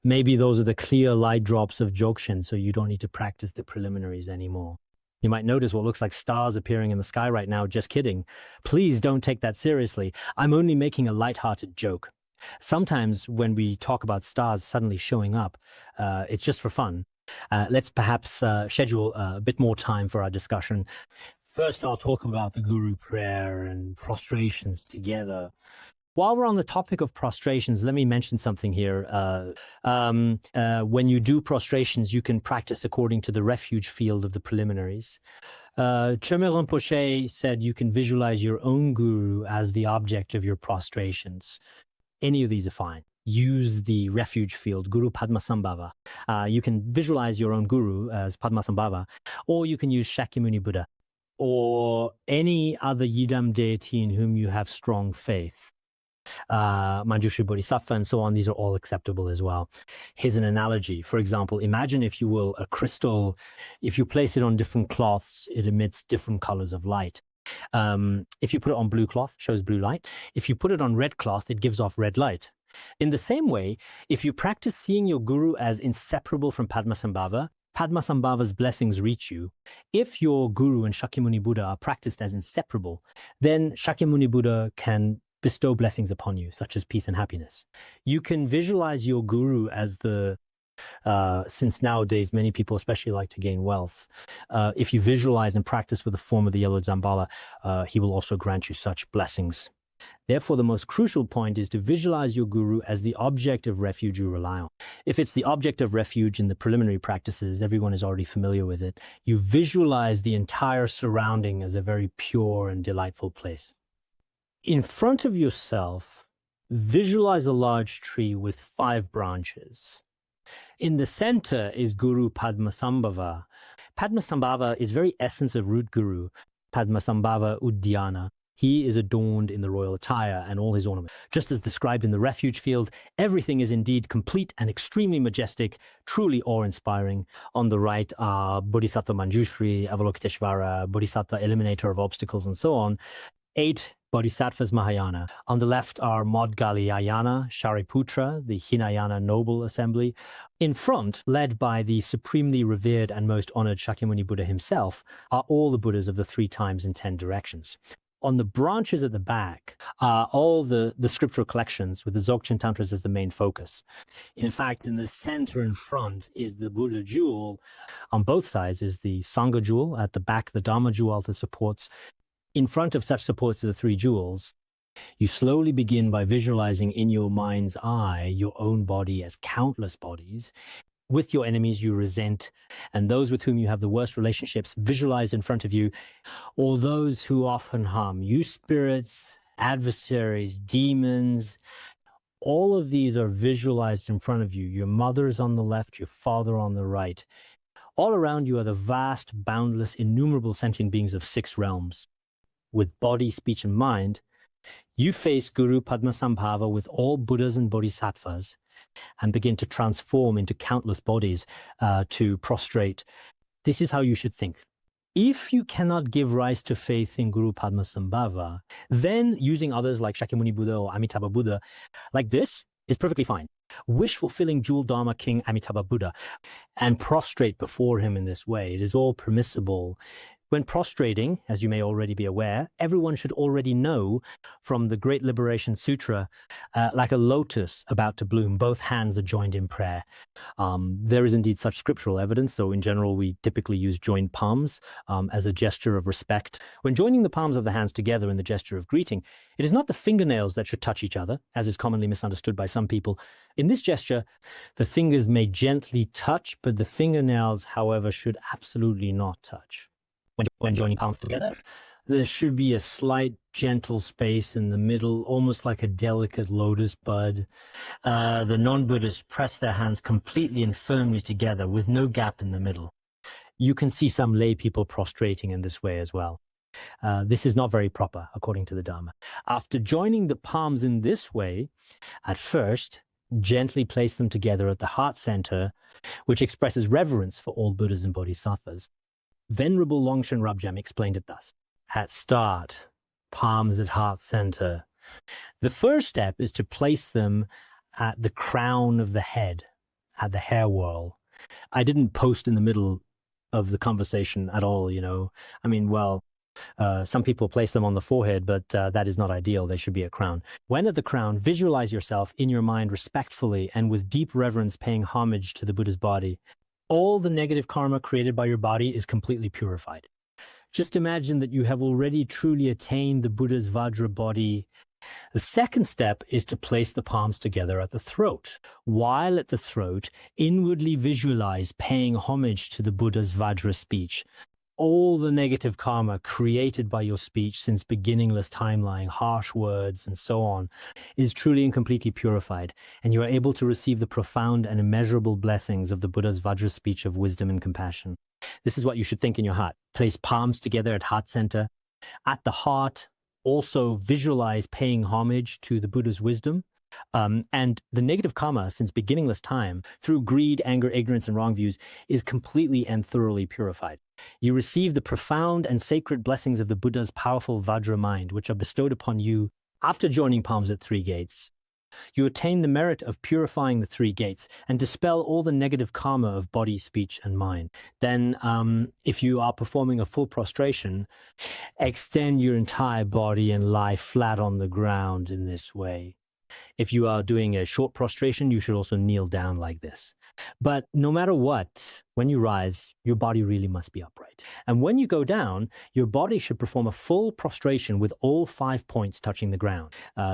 Maybe those are the clear light drops of Jokshin, so you don't need to practice the preliminaries anymore. You might notice what looks like stars appearing in the sky right now. Just kidding. Please don't take that seriously. I'm only making a light-hearted joke. Sometimes when we talk about stars suddenly showing up, it's just for fun. Let's perhaps schedule a bit more time for our discussion. First, I'll talk about the Guru prayer and prostrations together. While we're on the topic of prostrations, let me mention something here. When you do prostrations, you can practice according to the refuge field of the preliminaries. Chöme Rinpoche said you can visualize your own Guru as the object of your prostrations. Any of these are fine. Use the refuge field, Guru Padmasambhava. You can visualize your own Guru as Padmasambhava, or you can use Shakyamuni Buddha, or any other Yidam deity in whom you have strong faith. Manjushri Bodhisattva and so on, these are all acceptable as well. Here's an analogy. For example, imagine, if you will, a crystal. If you place it on different cloths, it emits different colors of light. If you put it on blue cloth, shows blue light. If you put it on red cloth, it gives off red light. In the same way, if you practice seeing your Guru as inseparable from Padmasambhava, Padmasambhava's blessings reach you. If your Guru and Shakyamuni Buddha are practiced as inseparable, then Shakyamuni Buddha can bestow blessings upon you, such as peace and happiness. You can visualize your Guru as the Since nowadays many people especially like to gain wealth, if you visualize and practice with the form of the yellow Zambala, he will also grant you such blessings. Therefore, the most crucial point is to visualize your guru as the object of refuge you rely on. If it's the object of refuge in the preliminary practices, everyone is already familiar with it. You visualize the entire surrounding as a very pure and delightful place. In front of yourself, visualize a large tree with 5 branches. In the center is Guru Padmasambhava. Padmasambhava is very essence of root guru, Padmasambhava Uddiyana. He is adorned in the royal attire and all his ornaments. Just as described in the refuge field, everything is indeed complete and extremely majestic, truly awe-inspiring. On the right are Bodhisattva Manjushri, Avalokiteshvara, Bodhisattva Eliminator of Obstacles, and so on. 8 Bodhisattvas Mahayana. On the left are Modgalayana, Shariputra, the Hinayana Noble Assembly. In front, led by the supremely revered and most honored Shakyamuni Buddha himself, are all the Buddhas of the 3 times in 10 directions. On the branches at the back are all the scriptural collections with the Dzogchen Tantras as the main focus. In fact, in the center and front is the Buddha jewel. On both sides is the Sangha jewel. At the back, the Dharma jewel that supports. In front of such supports are the 3 jewels. You slowly begin by visualizing in your mind's eye your own body as countless bodies. With your enemies you resent, and those with whom you have the worst relationships visualized in front of you, or those who often harm you, spirits, adversaries, demons. All of these are visualized in front of you. Your mother is on the left, your father on the right. All around you are the vast, boundless, innumerable sentient beings of 6 realms. With body, speech, and mind, you face Guru Padmasambhava with all Buddhas and Bodhisattvas and begin to transform into countless bodies to prostrate. This is how you should think. If you cannot give rise to faith in Guru Padmasambhava, then using others like Shakyamuni Buddha or Amitabha Buddha, like this, is perfectly fine. Wish-fulfilling Jewel Dharma King Amitabha Buddha and prostrate before him in this way. It is all permissible. When prostrating, as you may already be aware, everyone should already know from the Great Liberation Sutra, like a lotus about to bloom, both hands are joined in prayer. There is indeed such scriptural evidence, though in general we typically use joined palms as a gesture of respect. When joining the palms of the hands together in the gesture of greeting, it is not the fingernails that should touch each other, as is commonly misunderstood by some people. In this gesture, the fingers may gently touch, but the fingernails, however, should absolutely not touch. When joining palms together, there should be a slight gentle space in the middle, almost like a delicate lotus bud. The non-Buddhists press their hands completely and firmly together with no gap in the middle. You can see some lay people prostrating in this way as well. This is not very proper, according to the Dharma. After joining the palms in this way, at first, gently place them together at the heart center, which expresses reverence for all Buddhas and Bodhisattvas. Venerable Longshan Rabjam explained it thus. At start, palms at heart center. The first step is to place them at the crown of the head, at the hair whorl. I didn't post in the middle of the conversation at all, you know. I mean, well, some people place them on the forehead, but that is not ideal. They should be a crown. When at the crown, visualize yourself in your mind respectfully and with deep reverence paying homage to the Buddha's body. All the negative karma created by your body is completely purified. Just imagine that you have already truly attained the Buddha's Vajra body. The second step is to place the palms together at the throat. While at the throat, inwardly visualize paying homage to the Buddha's Vajra speech. All the negative karma created by your speech since beginningless timeline, harsh words, and so on, is truly and completely purified, and you are able to receive the profound and immeasurable blessings of the Buddha's Vajra speech of wisdom and compassion. This is what you should think in your heart. Place palms together at heart center. At the heart, also visualize paying homage to the Buddha's wisdom. And the negative karma since beginningless time, through greed, anger, ignorance, and wrong views, is completely and thoroughly purified. You receive the profound and sacred blessings of the Buddha's powerful Vajra mind, which are bestowed upon you after joining palms at 3 gates. You attain the merit of purifying the 3 gates and dispel all the negative karma of body, speech, and mind. Then, if you are performing a full prostration, extend your entire body and lie flat on the ground in this way. If you are doing a short prostration, you should also kneel down like this. But no matter what, when you rise, your body really must be upright. And when you go down, your body should perform a full prostration with all 5 points touching the ground.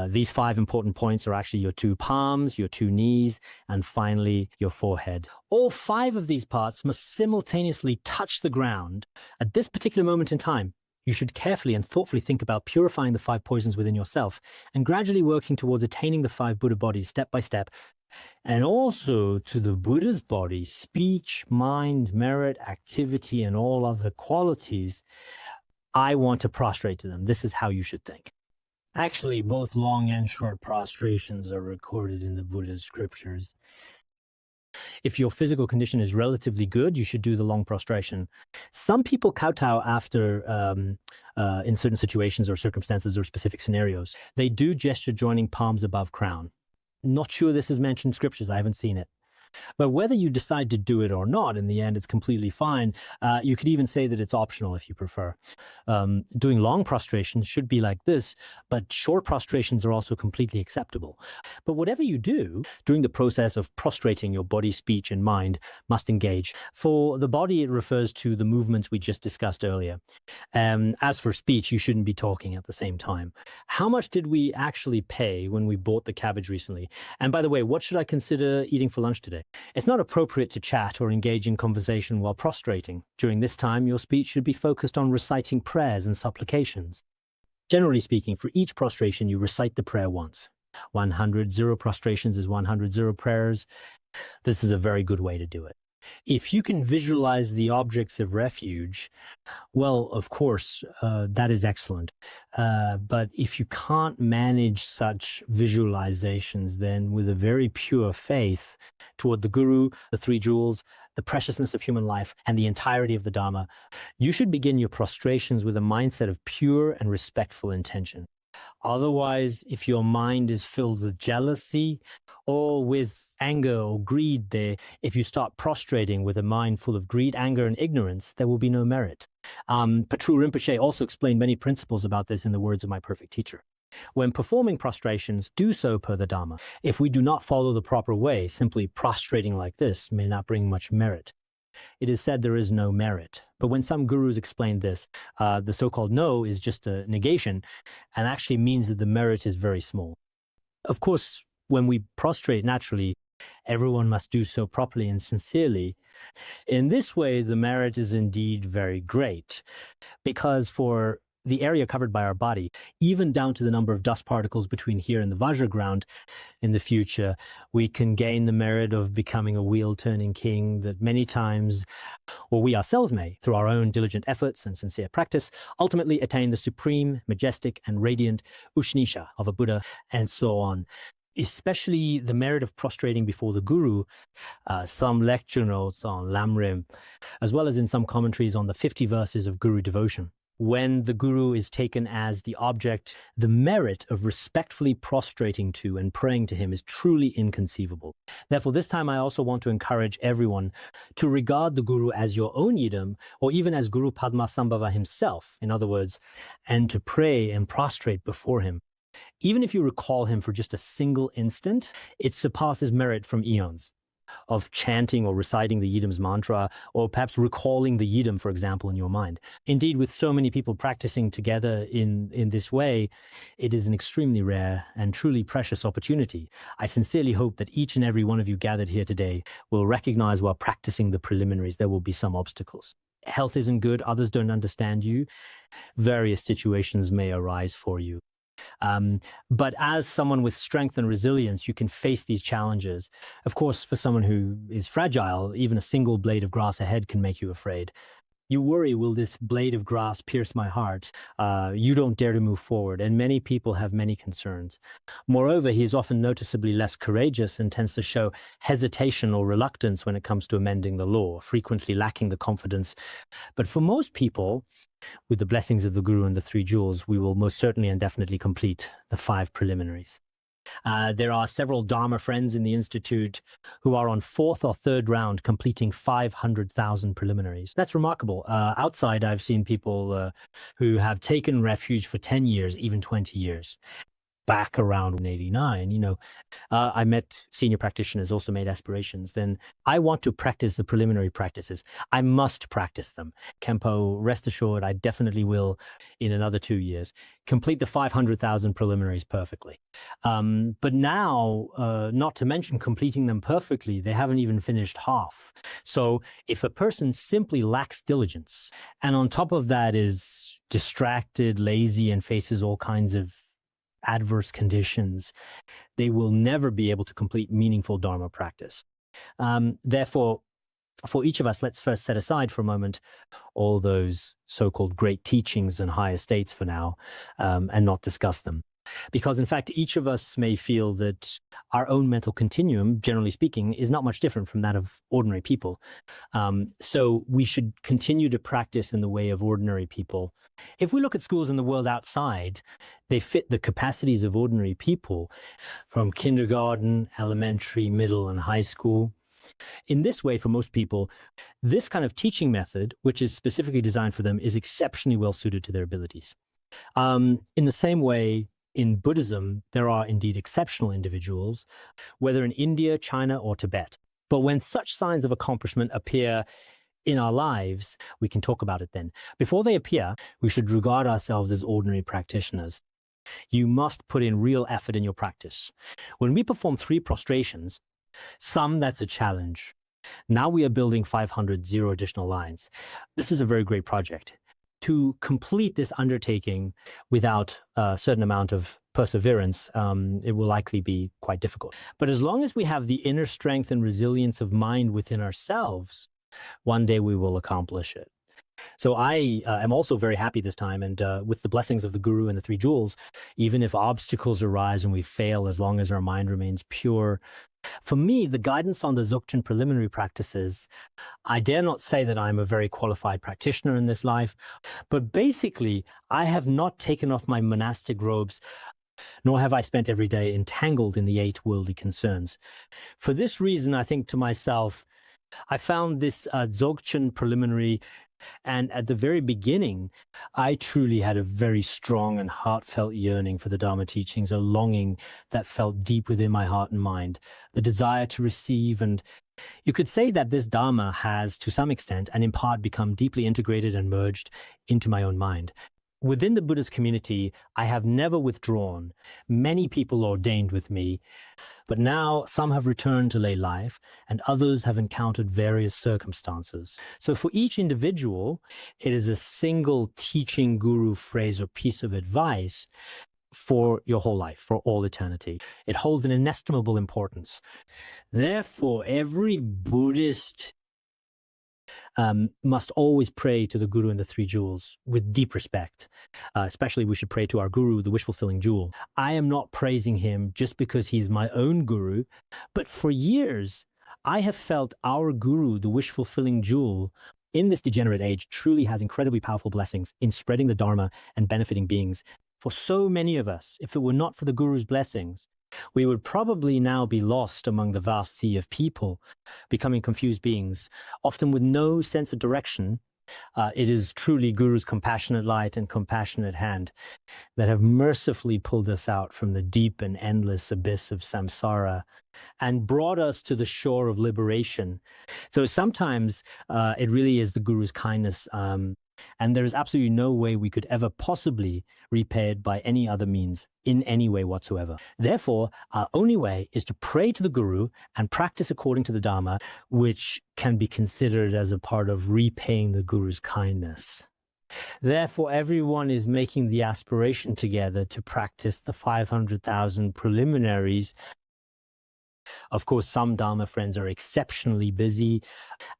These 5 important points are actually your 2 palms, your 2 knees, and finally your forehead. All 5 of these parts must simultaneously touch the ground at this particular moment in time. You should carefully and thoughtfully think about purifying the 5 poisons within yourself and gradually working towards attaining the 5 Buddha bodies step by step. And also to the Buddha's body, speech, mind, merit, activity, and all other qualities, I want to prostrate to them. This is how you should think. Actually, both long and short prostrations are recorded in the Buddha's scriptures. If your physical condition is relatively good, you should do the long prostration. Some people kowtow after, in certain situations or circumstances or specific scenarios. They do gesture joining palms above crown. Not sure this is mentioned in scriptures. I haven't seen it. But whether you decide to do it or not, in the end, it's completely fine. You could even say that it's optional if you prefer. Doing long prostrations should be like this, but short prostrations are also completely acceptable. But whatever you do during the process of prostrating, your body, speech, and mind must engage. For the body, it refers to the movements we just discussed earlier. As for speech, you shouldn't be talking at the same time. How much did we actually pay when we bought the cabbage recently? And by the way, what should I consider eating for lunch today? It's not appropriate to chat or engage in conversation while prostrating. During this time, your speech should be focused on reciting prayers and supplications. Generally speaking, for each prostration, you recite the prayer once. 100 zero prostrations is 100 zero prayers. This is a very good way to do it. If you can visualize the objects of refuge, well, of course, that is excellent. But if you can't manage such visualizations, then with a very pure faith toward the Guru, the 3 jewels, the preciousness of human life, and the entirety of the Dharma, you should begin your prostrations with a mindset of pure and respectful intention. Otherwise, if your mind is filled with jealousy or with anger or greed, if you start prostrating with a mind full of greed, anger, and ignorance, there will be no merit. Patrul Rinpoche also explained many principles about this in the words of my perfect teacher. When performing prostrations, do so per the Dharma. If we do not follow the proper way, simply prostrating like this may not bring much merit. It is said there is no merit. But when some gurus explain this, the so-called no is just a negation and actually means that the merit is very small. Of course, when we prostrate naturally, everyone must do so properly and sincerely. In this way, the merit is indeed very great, because for the area covered by our body, even down to the number of dust particles between here and the Vajra ground, in the future, we can gain the merit of becoming a wheel-turning king that many times, or we ourselves may, through our own diligent efforts and sincere practice, ultimately attain the supreme, majestic, and radiant Ushnisha of a Buddha, and so on. Especially the merit of prostrating before the Guru, some lecture notes on Lamrim, as well as in some commentaries on the 50 verses of Guru devotion. When the Guru is taken as the object, the merit of respectfully prostrating to and praying to him is truly inconceivable. Therefore, this time I also want to encourage everyone to regard the Guru as your own yidam, or even as Guru Padmasambhava himself, in other words, and to pray and prostrate before him. Even if you recall him for just a single instant, it surpasses merit from eons of chanting or reciting the yidam's mantra, or perhaps recalling the yidam, for example, in your mind. Indeed, with so many people practicing together in this way, it is an extremely rare and truly precious opportunity. I sincerely hope that each and every one of you gathered here today will recognize while practicing the preliminaries there will be some obstacles. Health isn't good, others don't understand you, various situations may arise for you. But as someone with strength and resilience, you can face these challenges. Of course, for someone who is fragile, even a single blade of grass ahead can make you afraid. You worry, will this blade of grass pierce my heart? You don't dare to move forward, and many people have many concerns. Moreover, he is often noticeably less courageous and tends to show hesitation or reluctance when it comes to amending the law, frequently lacking the confidence. But for most people, with the blessings of the Guru and the 3 jewels, we will most certainly and definitely complete the 5 preliminaries. There are several Dharma friends in the Institute who are on 4th or 3rd round completing 500,000 preliminaries. That's remarkable. Outside, I've seen people who have taken refuge for 10 years, even 20 years. back around 89, I met senior practitioners, also made aspirations. Then I want to practice the preliminary practices. I must practice them. Khenpo, rest assured, I definitely will in another 2 years complete the 500,000 preliminaries perfectly. But now, not to mention completing them perfectly, they haven't even finished half. So if a person simply lacks diligence, and on top of that is distracted, lazy, and faces all kinds of adverse conditions, they will never be able to complete meaningful Dharma practice. Therefore, for each of us, let's first set aside for a moment all those so-called great teachings and higher states for now, and not discuss them. Because in fact, each of us may feel that our own mental continuum, generally speaking, is not much different from that of ordinary people. So we should continue to practice in the way of ordinary people. If we look at schools in the world outside, they fit the capacities of ordinary people from kindergarten, elementary, middle, and high school. In this way, for most people, this kind of teaching method, which is specifically designed for them, is exceptionally well suited to their abilities. In the same way, in Buddhism, there are indeed exceptional individuals, whether in India, China, or Tibet. But when such signs of accomplishment appear in our lives, we can talk about it then. Before they appear, we should regard ourselves as ordinary practitioners. You must put in real effort in your practice. When we perform 3 prostrations, that's a challenge. Now we are building 500 zero additional lines. This is a very great project. To complete this undertaking without a certain amount of perseverance, it will likely be quite difficult. But as long as we have the inner strength and resilience of mind within ourselves, one day we will accomplish it. So I am also very happy this time, and with the blessings of the Guru and the 3 jewels, even if obstacles arise and we fail, as long as our mind remains pure. For me, the guidance on the Dzogchen preliminary practices, I dare not say that I'm a very qualified practitioner in this life, but basically, I have not taken off my monastic robes, nor have I spent every day entangled in the 8 worldly concerns. For this reason, I think to myself, I found this Dzogchen preliminary, and at the very beginning, I truly had a very strong and heartfelt yearning for the Dharma teachings, a longing that felt deep within my heart and mind, the desire to receive. And you could say that this Dharma has, to some extent, and in part, become deeply integrated and merged into my own mind. Within the Buddhist community, I have never withdrawn. Many people ordained with me, but now some have returned to lay life and others have encountered various circumstances. So for each individual, it is a single teaching guru phrase or piece of advice for your whole life, for all eternity. It holds an inestimable importance. Therefore, every Buddhist must always pray to the Guru and the 3 jewels with deep respect. Especially we should pray to our Guru, the wish-fulfilling jewel. I am not praising him just because he's my own Guru, but for years I have felt our Guru, the wish-fulfilling jewel, in this degenerate age truly has incredibly powerful blessings in spreading the Dharma and benefiting beings. For so many of us, if it were not for the Guru's blessings, we would probably now be lost among the vast sea of people, becoming confused beings, often with no sense of direction. It is truly Guru's compassionate light and compassionate hand that have mercifully pulled us out from the deep and endless abyss of samsara and brought us to the shore of liberation. So sometimes it really is the Guru's kindness, and there is absolutely no way we could ever possibly repay it by any other means, in any way whatsoever. Therefore, our only way is to pray to the Guru and practice according to the Dharma, which can be considered as a part of repaying the Guru's kindness. Therefore, everyone is making the aspiration together to practice the 500,000 preliminaries. Of course, some Dharma friends are exceptionally busy,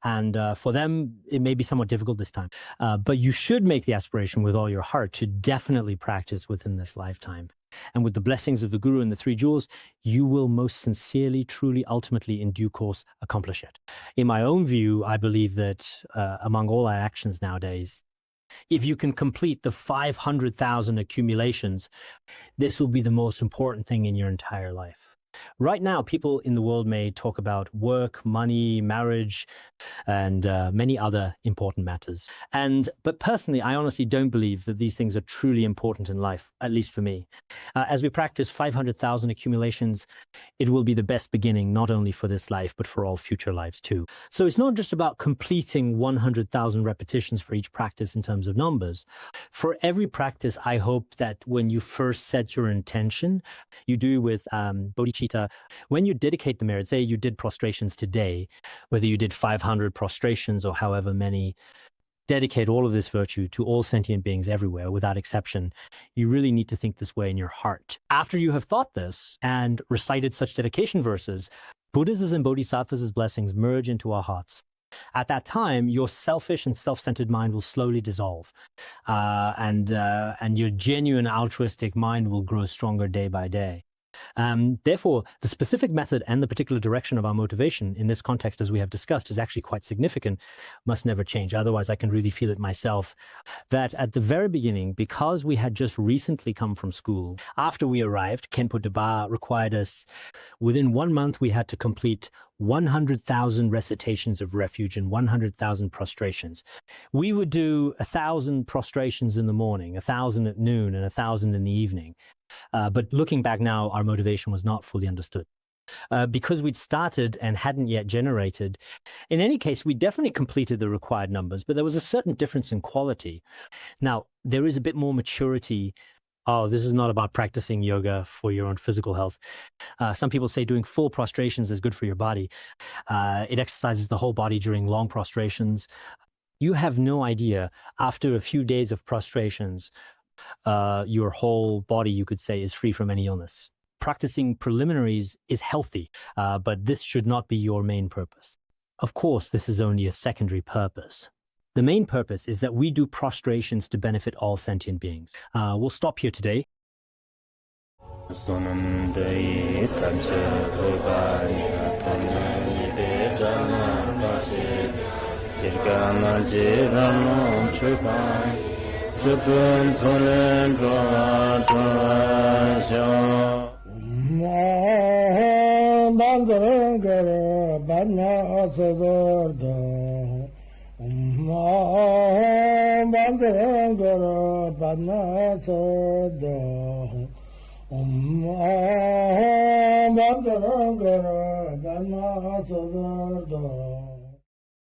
and for them, it may be somewhat difficult this time. But you should make the aspiration with all your heart to definitely practice within this lifetime. And with the blessings of the Guru and the 3 jewels, you will most sincerely, truly, ultimately, in due course, accomplish it. In my own view, I believe that among all our actions nowadays, if you can complete the 500,000 accumulations, this will be the most important thing in your entire life. Right now, people in the world may talk about work, money, marriage, and many other important matters. But personally, I honestly don't believe that these things are truly important in life, at least for me. As we practice 500,000 accumulations, it will be the best beginning, not only for this life, but for all future lives too. So it's not just about completing 100,000 repetitions for each practice in terms of numbers. For every practice, I hope that when you first set your intention, you do with bodhicitta. When you dedicate the merit, say you did prostrations today, whether you did 500 prostrations or however many, dedicate all of this virtue to all sentient beings everywhere without exception. You really need to think this way in your heart. After you have thought this and recited such dedication verses, Buddha's and Bodhisattva's blessings merge into our hearts. At that time, your selfish and self-centered mind will slowly dissolve, and your genuine altruistic mind will grow stronger day by day. Therefore, the specific method and the particular direction of our motivation in this context, as we have discussed, is actually quite significant, must never change. Otherwise, I can really feel it myself, that at the very beginning, because we had just recently come from school, after we arrived, Khenpo Deba required us, within 1 month, we had to complete 100,000 recitations of refuge and 100,000 prostrations. We would do 1,000 prostrations in the morning, 1,000 at noon, and 1,000 in the evening. But looking back now, our motivation was not fully understood. Because we'd started and hadn't yet generated, in any case, we definitely completed the required numbers, but there was a certain difference in quality. Now, there is a bit more maturity. Oh, this is not about practicing yoga for your own physical health. Some people say doing full prostrations is good for your body. It exercises the whole body during long prostrations. You have no idea, after a few days of prostrations, your whole body, you could say, is free from any illness. Practicing preliminaries is healthy, but this should not be your main purpose. Of course, this is only a secondary purpose. The main purpose is that we do prostrations to benefit all sentient beings. We'll stop here today. Om